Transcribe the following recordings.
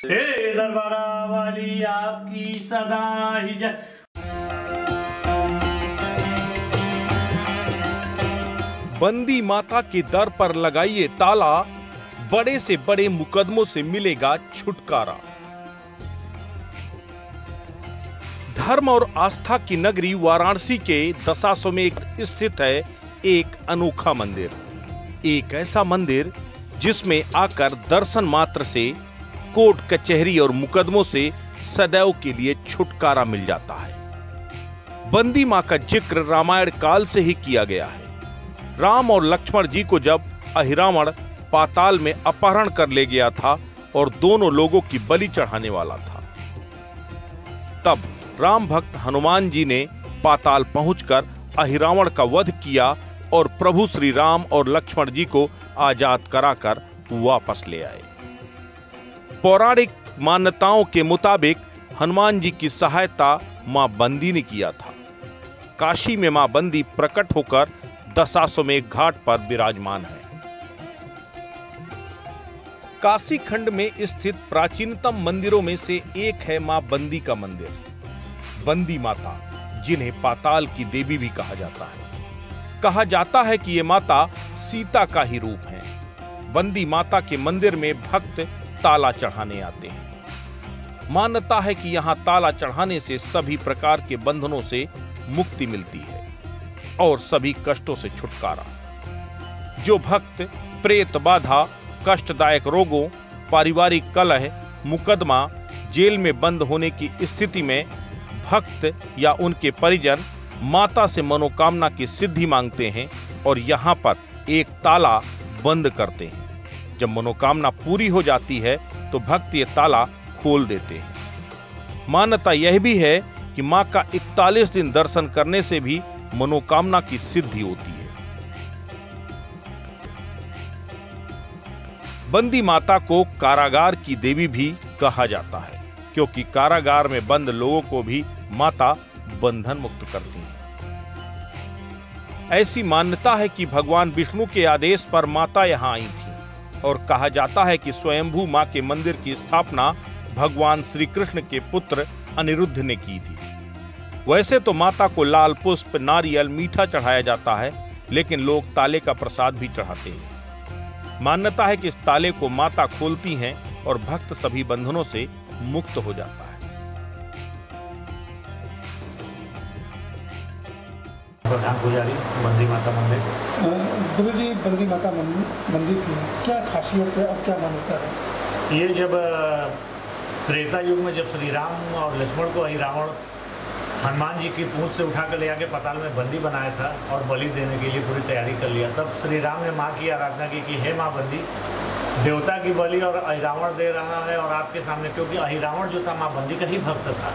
हे दरबारा वाली आपकी सदा ही जय। बंदी माता के दर पर लगाइए ताला, बड़े से बड़े मुकदमों से मिलेगा छुटकारा। धर्म और आस्था की नगरी वाराणसी के दशाश्वमेध स्थित है एक अनोखा मंदिर। एक ऐसा मंदिर जिसमें आकर दर्शन मात्र से कोर्ट कचहरी और मुकदमों से सदैव के लिए छुटकारा मिल जाता है। बंदी मां का जिक्र रामायण काल से ही किया गया है। राम और लक्ष्मण जी को जब अहिरावण पाताल में अपहरण कर ले गया था और दोनों लोगों की बलि चढ़ाने वाला था, तब राम भक्त हनुमान जी ने पाताल पहुंचकर अहिरावण का वध किया और प्रभु श्री राम और लक्ष्मण जी को आजाद कराकर वापस ले आए। पौराणिक मान्यताओं के मुताबिक हनुमान जी की सहायता मां बंदी ने किया था। काशी में मां बंदी प्रकट होकर दशाश्वमेध घाट पर विराजमान है। काशी खंड में स्थित प्राचीनतम मंदिरों में से एक है मां बंदी का मंदिर। बंदी माता, जिन्हें पाताल की देवी भी कहा जाता है। कहा जाता है कि ये माता सीता का ही रूप है। बंदी माता के मंदिर में भक्त ताला चढ़ाने आते हैं। मान्यता है कि यहाँ ताला चढ़ाने से सभी प्रकार के बंधनों से मुक्ति मिलती है और सभी कष्टों से छुटकारा। जो भक्त प्रेत बाधा, कष्टदायक रोगों, पारिवारिक कलह, मुकदमा, जेल में बंद होने की स्थिति में भक्त या उनके परिजन माता से मनोकामना की सिद्धि मांगते हैं और यहाँ पर एक ताला बंद करते हैं। जब मनोकामना पूरी हो जाती है तो भक्त ये ताला खोल देते हैं। मान्यता यह भी है कि मां का 41 दिन दर्शन करने से भी मनोकामना की सिद्धि होती है। बंदी माता को कारागार की देवी भी कहा जाता है, क्योंकि कारागार में बंद लोगों को भी माता बंधन मुक्त करती है। ऐसी मान्यता है कि भगवान विष्णु के आदेश पर माता यहाँ आई थी और कहा जाता है कि स्वयंभू मां के मंदिर की स्थापना भगवान श्री कृष्ण के पुत्र अनिरुद्ध ने की थी। वैसे तो माता को लाल पुष्प, नारियल, मीठा चढ़ाया जाता है, लेकिन लोग ताले का प्रसाद भी चढ़ाते हैं। मान्यता है कि इस ताले को माता खोलती हैं और भक्त सभी बंधनों से मुक्त हो जाता है। प्रधान पुजारी बंदी माता मंदिर। गुरु जी, बंदी माता मंदिर की क्या खासियत है और क्या मान्यता है? ये जब त्रेता युग में जब श्री राम और लक्ष्मण को अहिरावण हनुमान जी की पूंछ से उठाकर ले आके पाताल में बंदी बनाया था और बलि देने के लिए पूरी तैयारी कर लिया, तब श्री राम ने माँ की आराधना की कि हे माँ बंदी, देवता की बलि और अहिरावण दे रहा है और आपके सामने, क्योंकि अहिरावण जो था माँ बंदी का ही भक्त था।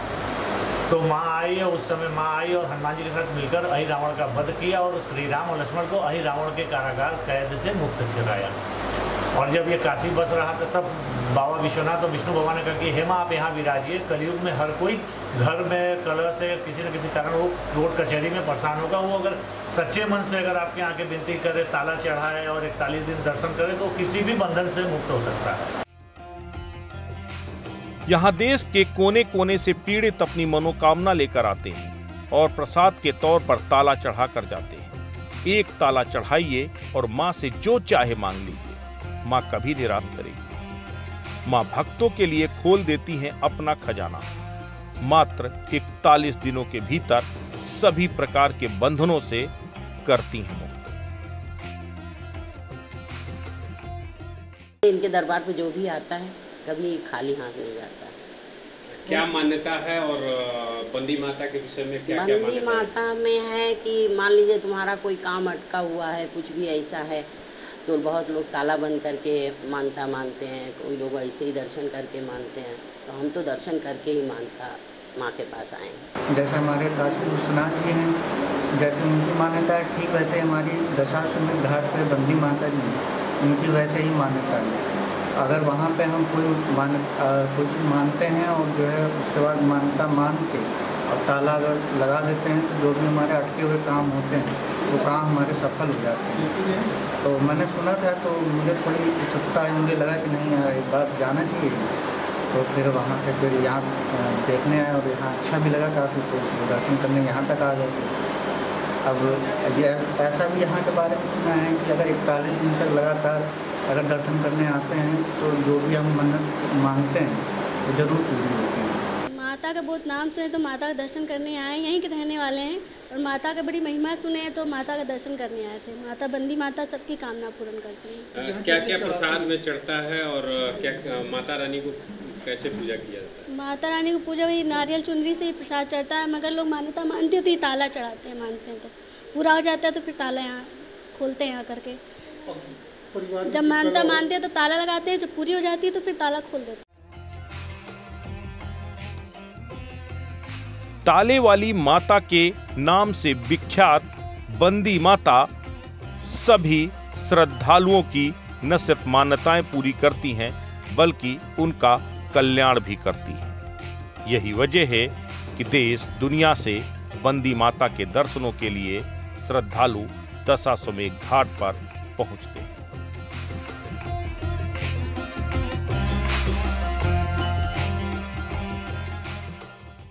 तो माँ आई और उस समय माँ आई और हनुमान जी के साथ मिलकर अहिरावण का वध किया और श्री राम और लक्ष्मण को अहिरावण के कारागार कैद से मुक्त कराया। और जब ये काशी बस रहा था तब बाबा विश्वनाथ और विष्णु भगवान ने कहा कि हे माँ आप यहाँ विराजिए। कलयुग में हर कोई घर में कलह से किसी न किसी कारण वो कोर्ट कचहरी में परेशान होगा। वो अगर सच्चे मन से अगर आपके यहाँ के विनती करे, ताला चढ़ाए और 41 दिन दर्शन करे तो किसी भी बंधन से मुक्त हो सकता है। यहाँ देश के कोने कोने से पीड़ित अपनी मनोकामना लेकर आते हैं और प्रसाद के तौर पर ताला चढ़ा कर जाते हैं। एक ताला चढ़ाइए और माँ से जो चाहे मांग लीजिए, माँ कभी निराश करेगी। माँ भक्तों के लिए खोल देती हैं अपना खजाना। मात्र 41 दिनों के भीतर सभी प्रकार के बंधनों से करती हैं मुक्त। इनके दरबार पे जो भी आता है कभी खाली हाथ नहीं जाता। क्या मान्यता है और बंदी माता के विषय में क्या क्या बंदी माता में है कि मान लीजिए तुम्हारा कोई काम अटका हुआ है, कुछ भी ऐसा है, तो बहुत लोग ताला बंद करके मानता मानते हैं, कोई लोग ऐसे ही दर्शन करके मानते हैं। तो हम तो दर्शन करके ही मानता माँ के पास आए हैं। जैसे हमारे काशी विश्वनाथ जी हैं, जैसे उनकी मान्यता है ठीक वैसे हमारी दशाश्वमेध घाट पर बंदी माता जी हैं, उनकी वैसे ही मान्यता है। अगर वहाँ पे हम कुछ मानते हैं और जो है उसके बाद मान्यता मान के और ताला अगर लगा देते हैं तो जो भी हमारे अटके हुए काम होते हैं वो काम हमारे सफल हो जाते हैं। तो मैंने सुना था तो मुझे थोड़ी उत्सुकता है, मुझे लगा कि नहीं यार एक बात जाना चाहिए। तो फिर वहाँ से फिर यहाँ देखने आए और यहाँ अच्छा भी लगा काफ़ी, तो दर्शन करने यहाँ तक आ गए। अब ये ऐसा भी यहाँ के बारे में सुना है कि अगर 41 दिन तक लगातार अगर दर्शन करने आते हैं तो जो भी हम मन्नत मांगते हैं वो जरूर पूरी होती है। माता का बहुत नाम सुने तो माता का दर्शन करने आए, यहीं के रहने वाले हैं और माता का बड़ी महिमा सुने तो माता का दर्शन करने आए थे। माता बंदी माता सबकी कामना पूर्ण करती है। क्या क्या प्रसाद में चढ़ता है और क्या माता रानी को कैसे पूजा किया जाता है? माता रानी को पूजा वही नारियल चुनरी से ही प्रसाद चढ़ता है, मगर लोग मान्यता मानते हो तो ये ताला चढ़ाते हैं, मानते हैं तो पूरा हो जाता है तो फिर ताला यहाँ खोलते हैं आकर के। जब मान्यता मानते हैं तो ताला लगाते हैं, जब पूरी हो जाती है तो फिर ताला खोल देते हैं। ताले वाली माता के नाम से विख्यात बंदी माता सभी श्रद्धालुओं की न सिर्फ मान्यताएं पूरी करती हैं बल्कि उनका कल्याण भी करती हैं। यही वजह है कि देश दुनिया से बंदी माता के दर्शनों के लिए श्रद्धालु दशाश्वमेध घाट पर पहुंचते हैं।